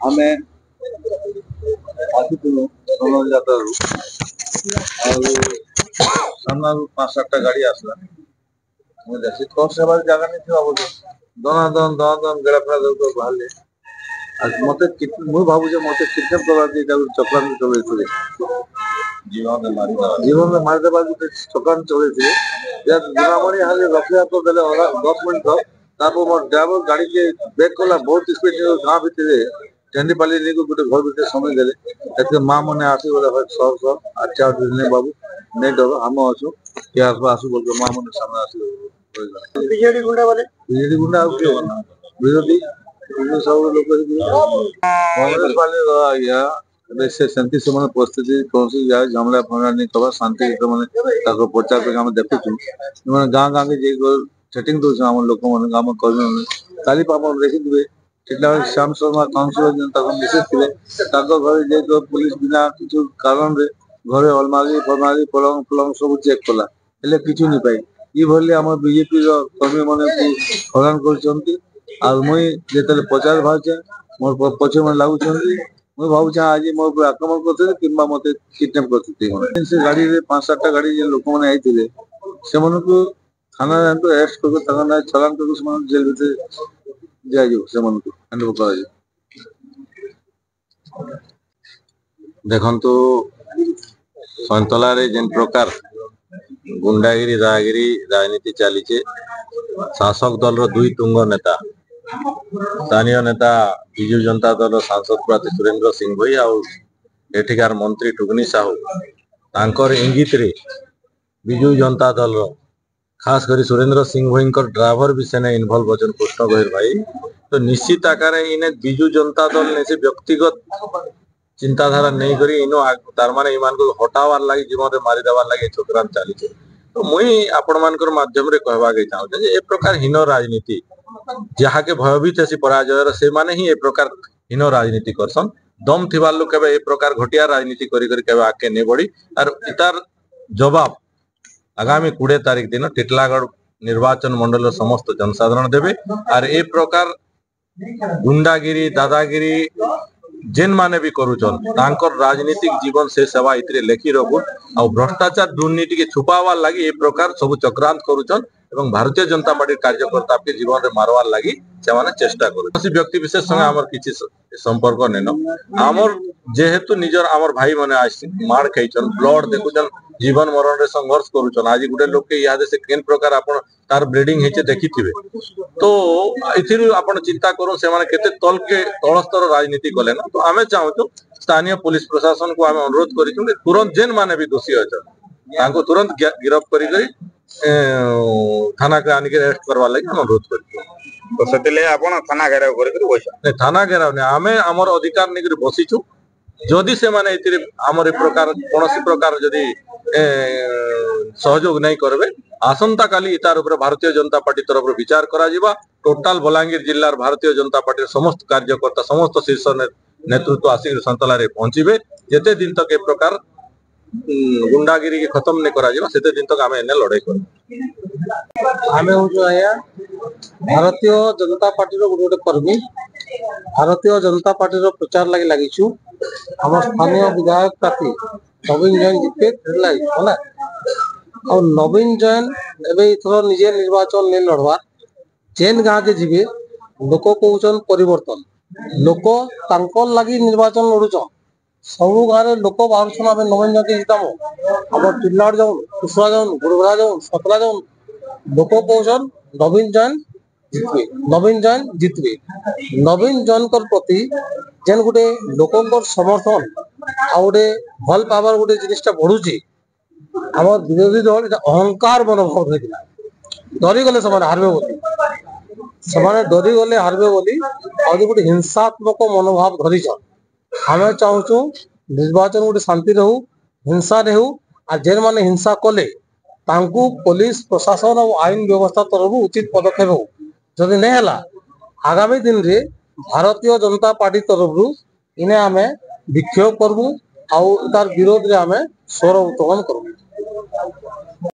ଆମେ ଆସିଥିଲୁ ଯାତ୍ରାରୁ ଆଉ ସାମ୍ନାରୁ 5-7ଟା ଗାଡି ଆସିଲା। ମୁଁ ଦେଖି କଣ ସେବାର ଜାଗା ନେଇ ଥିବା ବୋଧେ ଦନ ଗେड़ा ଫେड़ा ଦଉଥିବ ବାହାରିଲେ ମତେ ମୁଁ ଭାବୁଛେ ମତେ କିଡନାପ କରବାର ଏଇଟା ଚକ୍ରାନ୍ତ ଚଲେଇଥିଲେ ଜୀବନରେ ମାରିଦେବା ଗୋଟେ ଚକ୍ରାନ୍ତ ଚଲେଇଥିଲେ ଜଣାମଣି ହେଲେ ରଖିବା ତ ଦେଲେ 10 ମିନିଟ ତାପରେ ମୋର ଡ୍ରାଇଭର ଗାଡି के ब्रेक कला बहुत स्पीड गाँ भितर टेंडीपाली नहीं गोटे घर भितर समय देले एते माँ मैंने आसी बोले सर अच्छा नहीं बाबू नहीं डर हम अच्छु किए आसबा आसु बोल माँ मैंने सामने आस बीजेडी गुंडा बोले बीजेडी गुंडा विरोधी सब लोग कांग्रेस वाले से सेमती से परिस्थिति कौन सी झमेला फमेला नहीं कबा शांति मैंने प्रचार पे आम देखुचु गाँ गाँ के सेटिंग दौर आम लोक मैंने आम कर्मी मैंने काली पाप देखिए टिटला श्याम शर्मा काउंसिलर मिसेज थे घर जे पुलिस बिना किसी कारण घर अलमारी फलमारी पलंग फलंग सब चेक कला कि नहीं पाई ये आम बीजेपी कर्मी मैंने हरान कर मुई जो प्रचार बाहर मोर पक्ष में लगुच मुझे भावुँ आज मो आक्रमण करते कि मत किडनाप करते से गाड़ी 5-7टा गाड़ी लोक मैंने आते से थाना अरेस्ट कर चलान कर जेल भर दिजाव देखु सैंतला जेन प्रकार गुंडागिरी दागिरी राजनीति चली शासक दल दुई तुंग नेता स्थानीय नेता विजु जनता दल सांसद प्रार्थी सुरेंद्र सिंह भई एठिकार मंत्री टुगनी साहू तांकर इंगित रे विजु जनता दल खास कर सुरेंद्र सिंह भई ड्राइवर भी सेने इनवॉल्व होचन कृष्ण गोहिर भाई तो निश्चित आकार इने विजु जनता दल ने से व्यक्तिगत चिंताधारा नहीं करी इनो तार माने ईमान को हटावार लगी जीवन रे मारी देवार लगी चक्रांत चली तो मुई आपण मानकर माध्यम रे कहबा के चाहू जे ए प्रकार हीन राजनीति जहा के भयभीत हेसी पराजय से माने ही ए प्रकार हीन राजनीति करसन दम थिबार लोग केबे ए प्रकार घटिया राजनीति करी करी केबे आके ने बड़ी और इतार जवाब आगामी 20 तारीख दिन टिटलागढ़ निर्वाचन मंडल समस्त जनसाधारण देवे और ए प्रकार गुंडागिरी दादागिरी जेन माने भी करूचन तांकर राजनीतिक जीवन से सेवा इतरे लेखी रखुन आ भ्रष्टाचार दुर्नीति के छुपावार लगी ए प्रकार सब चक्रांत करूचन एवं भारतीय जनता पार्टी कार्यकर्ता के जीवन रे मारवार लगी से माने चेष्टा करूचन व्यक्ति विशेष संगे हमर किछि संपर्क नेनो हमर जेहेतु निजर हमर भाई माने आसी मार खाइचन ब्लड देखुचन जीवन मरण रे संघर्ष करूचन आज गुटे लोक के याद से केन प्रकार आपण तार ब्लीडिंग हेचे देखिथिबे तो इथिरु आपण चिंता करू से माने केते तल के तल स्तर राजनीति कले ना तो आमे चाहू स्थानीय पुलिस प्रशासन को आमे अनुरोध करिछु तुरंत जेन माने भी दोषी अछन तांको तुरंत गिरफ्त करी थाना के आनिके अरेस्ट करवा लगी अनुरोध करिछु तो सेतले आपण थाना घेराव करी बस थाना घेराव ने आमे हमर अधिकार निकरी बसिछु जदि से माने इतिरे हमर ए प्रकार कोनोसी प्रकार जदि सहयोग नहीं करबे आसंता काली इतार ऊपर भारतीय जनता पार्टी तरफ विचार करा जिबा टोटाल बलांगीर जिल्लार भारतीय जनता पार्टी समस्त कार्यकर्ता समस्त शीर्ष नेतृत्व आसिक संतला रे पहुंचीबे जेते दिन तक ए प्रकार गुंडागिरी के खत्म नहीं करा जिबा सेते दिन तक आमे एने लड़ाई कर आमे हो जो आया भारतीय जनता पार्टी रो गोटे कर्मी भारतीय जनता पार्टी रो प्रचार लगी हम स्थानीय विधायक प्रार्थी नवीन जैन जीते और नवीन जैन एथर निजे निर्वाचन नहीं लड़वार जेन गाँ के जीवे लोक कहन परिवर्तन लोक लगी निर्वाचन लड़ुचन सब गाँव लोक बाहर आम नवीन जैन के जिताम आम टिल्लाड़ जाऊन कुशुआ जाऊन गुड़गुड़ा जाऊन सतला जाऊन लोक कहन नवीन जैन जितवे नवीन जैन जितवे नवीन जैन प्रति जेन गोटे लोक समर्थन आ गोटे भल पावर गोटे जिनिसटा बढ़ुची आम विरोधी दल अहंकार मनोभाव होता डरीगले से हारबे बोली से डरीगले हारबे बोली गोटे हिंसात्मक मनोभाव धरीछन आम चाहूँ निर्वाचन गोटे शांति रहू हिंसा रहू आ जेन माने हिंसा कले तांकू पुलिस प्रशासन और आईन व्यवस्था तरफ उचित पदक्षेप हो जदि नहीं है आगामी दिन रे भारतीय जनता पार्टी तरफ इने आमे विक्षोभ करबू आउ तार विरोध रे आमे स्वर उत्तोलन करबू।